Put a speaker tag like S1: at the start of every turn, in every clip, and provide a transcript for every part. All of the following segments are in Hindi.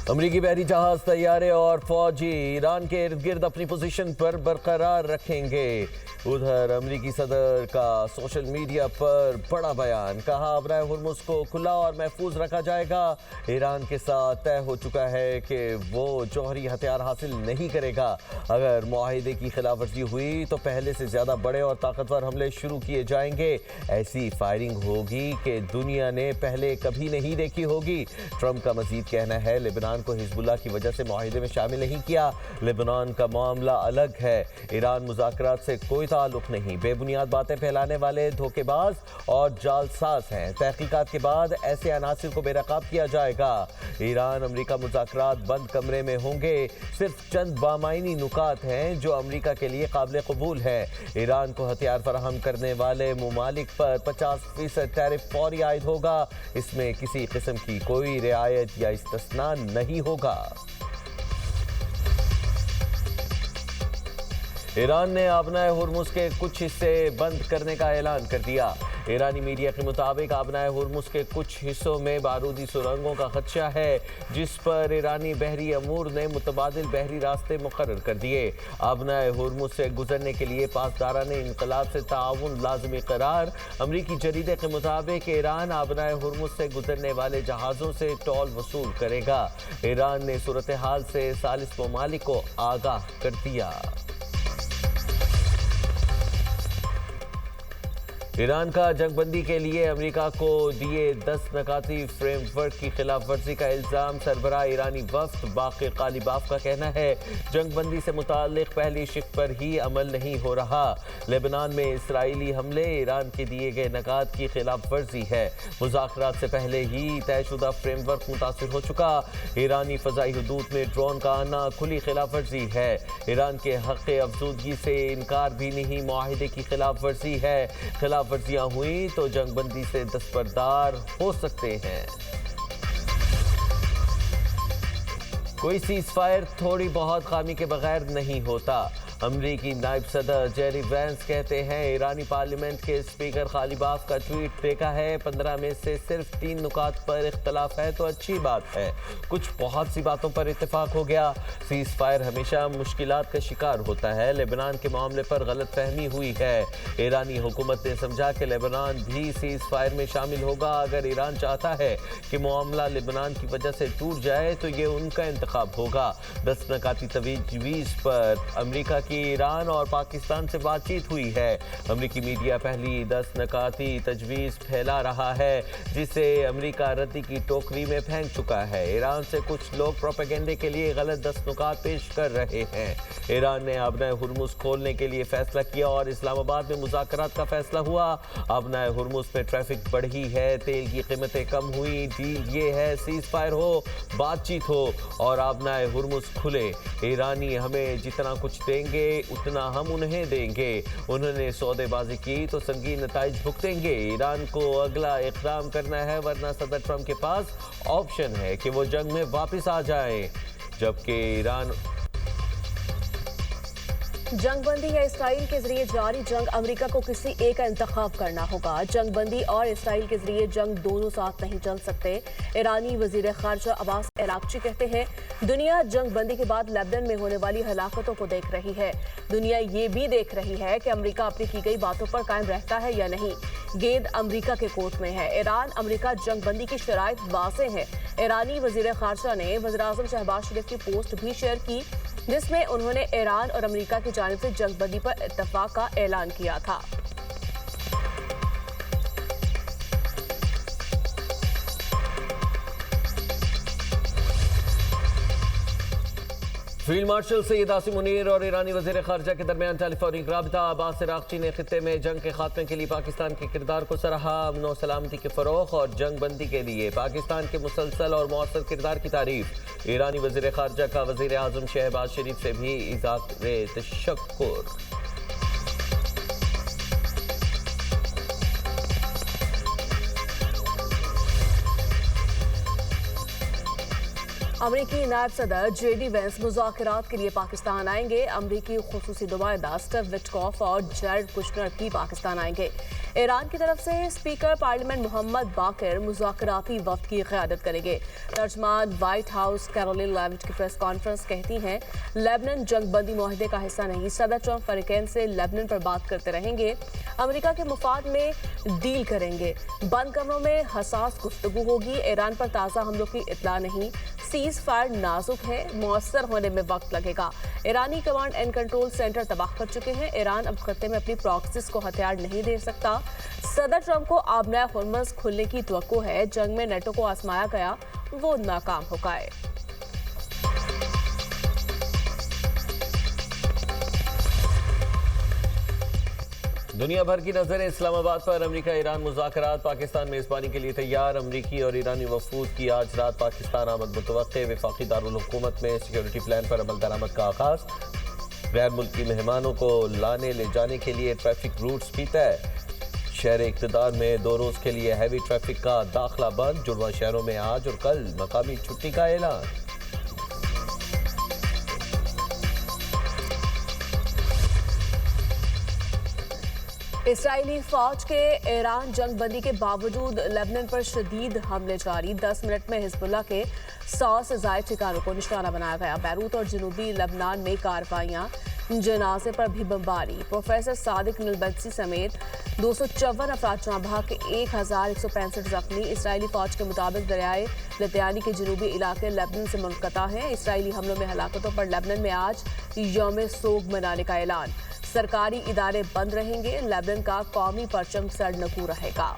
S1: अमरीकी बहरी जहाज, तैयारे और फौजी ईरान के इर्द गिर्द अपनी पोजीशन पर बरकरार रखेंगे। उधर अमरीकी सदर का सोशल मीडिया पर बड़ा बयान, कहा अबराए हुर्मुज़ को खुला और महफूज रखा जाएगा। ईरान के साथ तय हो चुका है कि वो जौहरी हथियार हासिल नहीं करेगा। अगर मुआहिदे की खिलाफ वर्जी हुई तो पहले से ज़्यादा बड़े और ताकतवर हमले शुरू किए जाएंगे। ऐसी फायरिंग होगी कि दुनिया ने पहले कभी नहीं देखी होगी। ट्रंप का मजीद कहना है लेबनान को हिजबुल्लाह की वजह से मुआहिदे में शामिल नहीं किया। लेबनान का मामला अलग है, ईरान मुज़ाकरात से कोई ताल्लुक नहीं। बेबुनियाद बातें फैलाने वाले धोखेबाज और जालसाज हैं। तहकीकात के बाद ऐसे अनासिर को बेनकाब किया जाएगा। ईरान अमरीका मुज़ाकरात बंद कमरे में होंगे। सिर्फ चंद बामायनी नुकात हैं जो अमरीका के लिए काबिल कबूल है। ईरान को हथियार फराहम करने वाले मुमालिक पर 50% टैरिफ फौरी आयद होगा। इसमें किसी किस्म की कोई रियायत या इस्तिस्ना नहीं होगा। ईरान ने आबनाए हुर्मुज़ के कुछ हिस्से बंद करने का ऐलान कर दिया। ईरानी मीडिया के मुताबिक आबनाए हुर्मुज़ के कुछ हिस्सों में बारूदी सुरंगों का खदशा है, जिस पर ईरानी बहरी अमूर ने मुतबादिल बहरी रास्ते मुकर्रर कर दिए। आबनाए हुर्मुज़ से गुजरने के लिए पासदाराने इनकलाब से ताउन लाजमी करार। अमरीकी जरीदे के मुताबिक ईरान आबनाए हुर्मुज़ से गुजरने वाले जहाज़ों से टोल वसूल करेगा। ईरान ने सूरत हाल से सालिस ममालिक को आगाह कर दिया। ईरान का जंगबंदी के लिए अमेरिका को दिए 10 नकाती फ्रेमवर्क की खिलाफ वर्जी का इल्ज़ाम। सरबराह ईरानी वफ्द बाक़िर कालिबाफ का कहना है जंगबंदी से मुताल्लिक़ पहली शिक पर ही अमल नहीं हो रहा। लेबनान में इसराइली हमले ईरान के दिए गए नकात की खिलाफ वर्जी है। मुज़ाकरात से पहले ही तयशुदा फ्रेमवर्क मुतासिर हो चुका। ईरानी फ़ज़ाई हुदूद में ड्रोन का आना खुली खिलाफ वर्जी है। ईरान के हक़ अफजूदगी से इनकार भी नहीं, मुआहिदे की खिलाफ वर्जी है। खिलाफ वर्जियां हुई तो जंगबंदी से दस्तबरदार हो सकते हैं। कोई सीज़ फायर थोड़ी बहुत खामी के बगैर नहीं होता। अमरीकी नायब सदर जेरी वैंस कहते हैं ईरानी पार्लियामेंट के स्पीकर कालिबाफ का ट्वीट देखा है, 15 में से सिर्फ 3 नुकात पर इख्तलाफ है तो अच्छी बात है। कुछ बहुत सी बातों पर इत्तेफाक हो गया। सीज़ फायर हमेशा मुश्किलात का शिकार होता है। लेबनान के मामले पर गलत फहमी हुई है। ईरानी हुकूमत ने समझा कि लेबनान भी सीज़ फायर में शामिल होगा। अगर ईरान चाहता है कि मामला लेबनान की वजह से टूट जाए तो ये उनका इंतखाब होगा। 10 नकाती तजवीज़ पर अमरीका की ईरान और पाकिस्तान से बातचीत हुई है। अमरीकी मीडिया पहली 10 नकाती तजवीज़ फैला रहा है, जिसे अमरीका रद्दी की टोकरी में फेंक चुका है। ईरान से कुछ लोग प्रोपेगेंडे के लिए गलत 10 नुकात पेश कर रहे हैं। ईरान ने आबनाए हुर्मुज़ खोलने के लिए फैसला किया और इस्लामाबाद में मुज़ाकरात का फैसला हुआ। आबनाए हुर्मुज़ में ट्रैफिक बढ़ी है, तेल की कीमतें कम हुई। डील ये है सीज़ फायर हो, बातचीत हो और आबनाए हुर्मुज़ खुले। ईरानी हमें जितना कुछ देंगे उतना हम उन्हें देंगे। उन्होंने सौदेबाजी की तो संगीन नताइज भुगतेंगे। ईरान को अगला इक़दाम करना है, वरना सदर ट्रंप के पास ऑप्शन है कि वो जंग में वापस आ जाएं, जबकि ईरान
S2: जंगबंदी या इसराइल के जरिए जारी जंग, अमेरिका को किसी एक का इंतखाब करना होगा। जंगबंदी और इसराइल के जरिए जंग दोनों साथ नहीं चल सकते। ईरानी वजीर खारजा अब्बास अरागची कहते हैं दुनिया जंगबंदी के बाद लेबनान में होने वाली हलाकतों को देख रही है। दुनिया ये भी देख रही है कि अमेरिका अपनी की गई बातों पर कायम रहता है या नहीं। गेंद अमेरिका के कोर्ट में है। ईरान अमेरिका जंगबंदी की शराइत वाज़ेह है। ईरानी वजीर खारजा ने वज़ीर आज़म शहबाज शरीफ की पोस्ट भी शेयर की, जिसमें उन्होंने ईरान और अमेरिका की जानिब से जंगबंदी पर इत्तफाक का ऐलान किया था।
S1: फील्ड मार्शल सैयद आसिम मुनीर और ईरानी वज़ीर ख़ारजा के दरमियान टेलीफोनिक राबता। अब्बास अरागची ने खित्ते में जंग के खात्मे के लिए पाकिस्तान के किरदार को सराहा। अमन और सलामती के फ़रोग़ और जंग बंदी के लिए पाकिस्तान के मुसलसल और मौसर किरदार की तारीफ। ईरानी वज़ीर ख़ारजा का वज़ीर आज़म शहबाज शरीफ से भी इज़हार तशक्कुर।
S2: अमरीकी नायब सदर जेडी वेंस मुज़ाकरात के लिए पाकिस्तान आएंगे। अमरीकी खुसूसी नुमाइंदा स्टीव विटकॉफ और जैरेड कुशनर भी पाकिस्तान आएंगे। ईरान की तरफ से स्पीकर पार्लियामेंट मोहम्मद बाकिर मुज़ाकराती वफ्द की क़यादत करेंगे। तर्जमान व्हाइट हाउस कैरोलिन लेविट की प्रेस कॉन्फ्रेंस कहती हैं लेबनान जंगबंदी मुआहदे का हिस्सा नहीं। सदर ट्रंप फरीकैन से लेबनान पर बात करते रहेंगे, अमेरिका के मुफाद में डील करेंगे। बंद कमरों में हसास गुफ्तगू होगी। ईरान पर ताज़ा हमलों की इत्तला नहीं। सीज फायर नाजुक है, मौसर होने में वक्त लगेगा। ईरानी कमांड एंड कंट्रोल सेंटर तबाह कर चुके हैं। ईरान अब खत्ते में अपनी प्रॉक्सीज को हथियार नहीं दे सकता। सदर ट्रंप को आबना हुर्मुज़ खुलने की तवक्को है। जंग में नेटो को आजमाया गया, वो नाकाम हो गए।
S1: दुनिया भर की नजरें इस्लामाबाद पर। अमेरिका ईरान मुज़ाकरात पाकिस्तान मेजबानी के लिए तैयार। अमेरिकी और ईरानी वफूद की आज रात पाकिस्तान आमद मुतवक्के। वफाकी दारुल हुकूमत में सिक्योरिटी प्लान पर अमल दरामद का आगाज। गैर मुल्की मेहमानों को लाने ले जाने के लिए ट्रैफिक रूट्स भी तय। शहर इक़्तिदार में 2 रोज के लिए हैवी ट्रैफिक का दाखिला बंद। जुड़वा शहरों में आज और कल मकामी छुट्टी का ऐलान।
S2: इसराइली फौज के ईरान जंगबंदी के बावजूद लेबनान पर शदीद हमले जारी। 10 मिनट में हिजबुल्लाह के 100 से ज़ायद ठिकानों को निशाना बनाया गया। बैरूत और जनूबी लेबनान में कार्रवाइयां, जनाजे पर भी बमबारी। प्रोफेसर सादिक नलबत्सी समेत 254 अफराद जहाँ भाग के 1165 जख्मी। इसराइली फौज के मुताबिक दरियाए लतियानी के जनूबी इलाके लेबनान से मुनक़ता हैं। इसराइली हमलों में हलाकतों पर लेबनान में आज यौम सोग मनाने का ऐलान। सरकारी इदारे बंद रहेंगे। लेबनान का कौमी परचम सड़नकू रहेगा।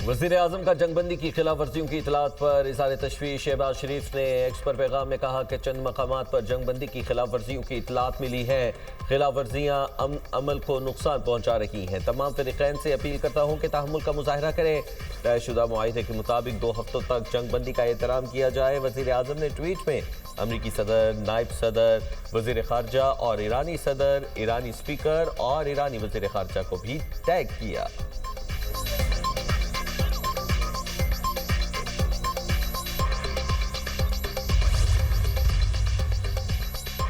S1: वज़ीर आज़म का जंगबंदी की खिलाफ वर्जियों की इतलात पर इज़हार तशवीश। शहबाज शरीफ ने एक्स पर पैगाम में कहा कि चंद मकामात पर जंगबंदी की खिलाफ वर्जियों की इतलात मिली है। खिलाफ वर्जियाँ अमल को नुकसान पहुँचा रही हैं। तमाम फ़रीक़ैन से अपील करता हूँ कि तहम्मुल का मुज़ाहरा करें। तयशुदा मुआहिदे के मुताबिक 2 हफ्तों तक जंगबंदी का एहतराम किया जाए। वज़ीर आज़म ने ट्वीट में अमरीकी सदर, नायब सदर, वज़ीर ख़ारजा और ईरानी सदर, ईरानी स्पीकर और ईरानी वज़ीर ख़ारजा को भी टैग किया।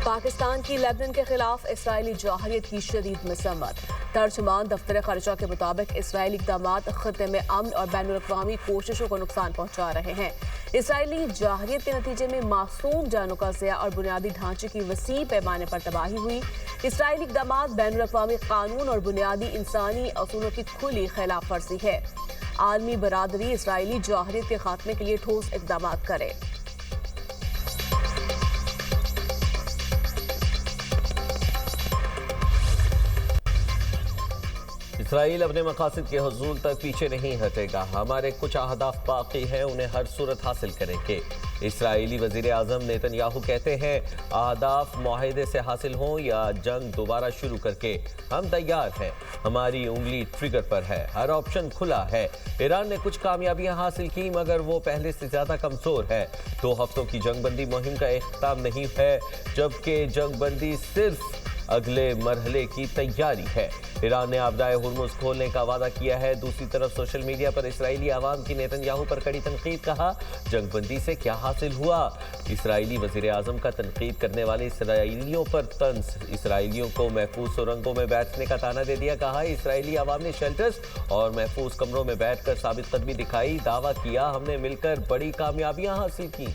S2: पाकिस्तान की लेबनान के खिलाफ इसराइली जाहिरियत की शदीद मसम्मत। तर्जुमान दफ्तर खारिजा के मुताबिक इसराइली इक़दामात खत्ते में अमन और बैनुल-अक़वामी कोशिशों को नुकसान पहुँचा रहे हैं। इसराइली जाहिरियत के नतीजे में मासूम जानों का ज़िया और बुनियादी ढांचे की वसी पैमाने पर तबाही हुई। इसराइली इक़दामात बैनुल-अक़वामी कानून और बुनियादी इंसानी असूलों की खुली खिलाफ वर्जी है। आलमी बरादरी इसराइली जाहिरियत के खात्मे के लिए ठोस इक़दामात करे।
S1: इसराइल अपने मकासद के हुसूल तक पीछे नहीं हटेगा। हमारे कुछ अहदाफ बाकी हैं, उन्हें हर सूरत हासिल करेंगे। इसराइली वज़ीर आज़म नेतन्याहू कहते हैं अहदाफ मुआहिदे से हासिल हों या जंग दोबारा शुरू करके हम तैयार हैं। हमारी उंगली ट्रिगर पर है, हर ऑप्शन खुला है। ईरान ने कुछ कामयाबियां हासिल की मगर वो पहले से ज़्यादा कमज़ोर है। 2 हफ्तों की जंगबंदी मुहिम का इख्तिताम नहीं है, जबकि जंगबंदी सिर्फ अगले मरहले की तैयारी है। ईरान ने आबदाए हुर्मुज़ खोलने का वादा किया है। दूसरी तरफ सोशल मीडिया पर इसराइली आवाम की नेतन्याहू पर कड़ी तनकीद। कहा जंगबंदी से क्या हासिल हुआ। इसराइली वज़ीर आज़म का तनकीद करने वाले इसराइलियों पर तंज। इसराइलियों को महफूज सुरंगों में बैठने का ताना दे दिया। कहा इसराइली आवाम ने शेल्टर्स और महफूज कमरों में बैठकर साबित कदमी दिखाई। दावा किया हमने मिलकर बड़ी कामयाबियां हासिल की।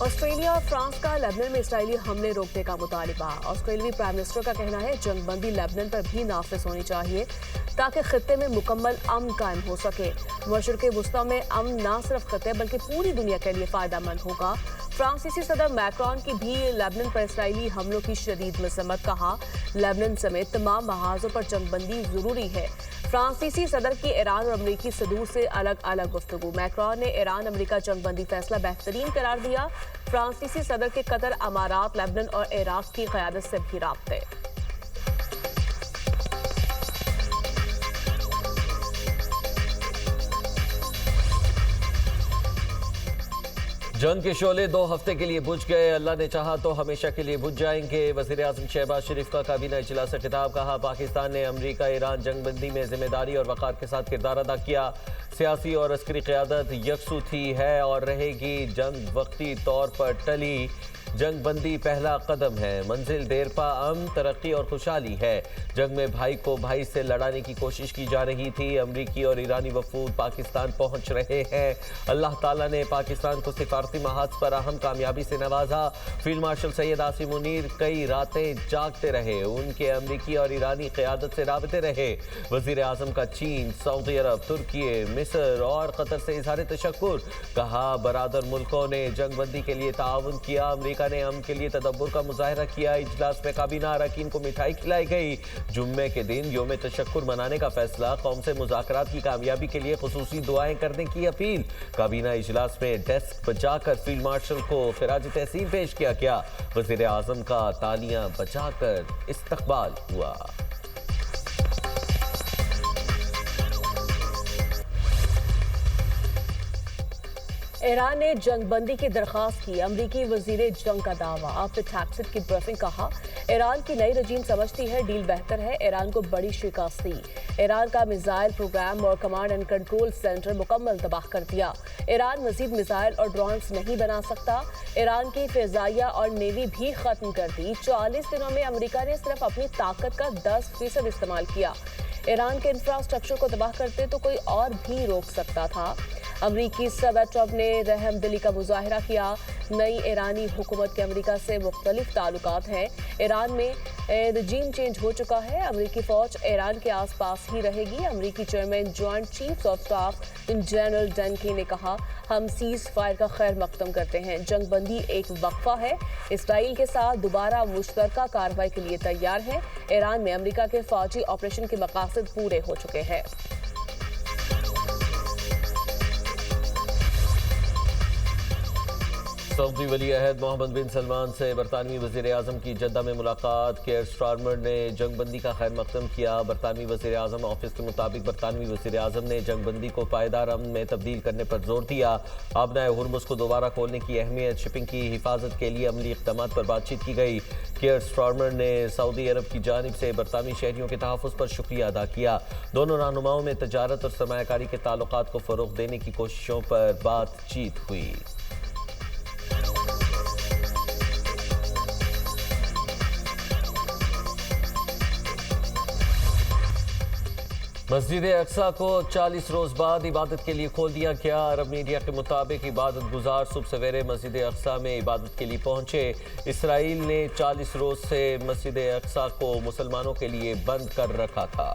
S2: ऑस्ट्रेलिया और फ्रांस का लेबनान में इसराइली हमले रोकने का मुतालिबा। ऑस्ट्रेलियाई प्राइम मिनिस्टर का कहना है जंगबंदी लेबनान पर भी नाफिज होनी चाहिए ताकि खत्ते में मुकम्मल अमन कायम हो सके। मशरिक़ वुस्ता में अमन न सिर्फ खत्ते बल्कि पूरी दुनिया के लिए फ़ायदेमंद होगा। फ्रांसीसी सदर मैक्रोन की भी लेबनान पर इसराइली हमलों की शदीद मसम्मत। कहा लेबनान समेत तमाम महाजों पर जंगबंदी ज़रूरी है। फ्रांसीसी सदर की ईरान और अमरीकी सदूर से अलग अलग गुफ्तगू। मैक्रोन ने ईरान अमरीका जंगबंदी फैसला बेहतरीन करार दिया। फ्रांसीसी सदर के कतर, अमारात, लेबनान और इराक की क़यादत से भी राब्ते।
S1: जंग के शोले 2 हफ्ते के लिए बुझ गए, अल्लाह ने चाहा तो हमेशा के लिए बुझ जाएंगे। वज़ीर आज़म शहबाज शरीफ का काबीना इजलास से खिताब। कहा, पाकिस्तान ने अमरीका ईरान जंगबंदी में जिम्मेदारी और वक़ार के साथ किरदार अदा किया। सियासी और अस्करी क़यादत यकसू थी, है और रहेगी। जंग वक्ती तौर पर टली, जंग बंदी पहला कदम है। मंजिल देरपा अमन, तरक्की और खुशहाली है। जंग में भाई को भाई से लड़ाने की कोशिश की जा रही थी। अमरीकी और ईरानी वफूद पाकिस्तान पहुंच रहे हैं। अल्लाह ताला ने पाकिस्तान को सिफारती महाज पर अहम कामयाबी से नवाजा। फील्ड मार्शल सैयद आसिम मुनीर कई रातें जागते रहे, उनके अमरीकी और ईरानी क़यादत से राबते रहे। वज़ीर आज़म का चीन, सऊदी अरब, तुर्की, मिस्र और कतर से इज़हार तशक्कुर। कहा, बरादर मुल्कों ने जंग बंदी के लिए ताउन किया। अमरीका ने अमन के लिए तदब्बुर का मुजाहरा किया। इजलास में काबीना अरकान को मिठाई खिलाई गई। जुम्मे के दिन योम तशक्कुर मनाने का फैसला। कौम से मुज़ाकरात की कामयाबी के लिए खुसूसी दुआएं करने की अपील। काबीना इजलास में डेस्क बजाकर फील्ड मार्शल को खिराज तहसीन पेश किया गया। वज़ीर आज़म का तालियां बजाकर इस्तकबाल हुआ।
S2: ईरान ने जंगबंदी की दरख्वास्त की, अमरीकी वजीर जंग का दावा। आफ्टर टैक्सिट की ब्रीफिंग। कहा, ईरान की नई रजीम समझती है डील बेहतर है। ईरान को बड़ी शिकस्त दी। ईरान का मिसाइल प्रोग्राम और कमांड एंड कंट्रोल सेंटर मुकम्मल तबाह कर दिया। ईरान मजीद मिसाइल और ड्रोन्स नहीं बना सकता। ईरान की फिजाइया और नेवी भी खत्म कर दी। 40 दिनों में अमरीका ने सिर्फ अपनी ताकत का 10% इस्तेमाल किया। ईरान के इंफ्रास्ट्रक्चर को तबाह करते तो कोई और भी रोक सकता था। अमरीकी सदर ट्रंप ने रहमदिली का मुजाहरा किया। नई ईरानी हुकूमत के अमरीका से मुख्तलिफ ताल्लुकात हैं। ईरान में रजीम चेंज हो चुका है। अमरीकी फौज ईरान के आसपास ही रहेगी। अमरीकी chairman joint chiefs of staff general डनकी ने कहा, हम सीज फायर का खैर मकदम करते हैं। जंग बंदी एक वक्फा है। इसराइल के साथ दोबारा मुश्तरका कार्रवाई के लिए तैयार है। ईरान में अमरीका के फौजी ऑपरेशन के मकासद पूरे हो चुके हैं।
S1: सऊदी वली अहद मोहम्मद बिन सलमान से बरतानवी वज़ीर आज़म की जद्दा में मुलाकात। केयर स्टारमर ने जंग बंदी का खैर मकदम किया। बरतानवी वज़ीर आज़म ऑफिस के मुताबिक बरतानवी वज़ीर आज़म ने जंग बंदी को पायदार अमन में तब्दील करने पर जोर दिया। आबनाए हुर्मुज़ को दोबारा खोलने की अहमियत, शिपिंग की हिफाजत के लिए अमली इक़दाम पर बातचीत की गई। केयर स्टारमर ने सऊदी अरब की जानिब से बरतानवी शहरियों के तहफ़्फ़ुज़ पर शुक्रिया अदा किया। दोनों रहनुमाओं में तजारत और सरमायाकारी के ताल्लुकात को फ़रोग़ देने की कोशिशों पर बातचीत हुई। मस्जिद अक्सा को 40 रोज़ बाद इबादत के लिए खोल दिया गया। अरब मीडिया के मुताबिक इबादत गुजार सुबह सवेरे मस्जिद अक्सा में इबादत के लिए पहुंचे। इसराइल ने 40 रोज़ से मस्जिद अक्सा को मुसलमानों के लिए बंद कर रखा था।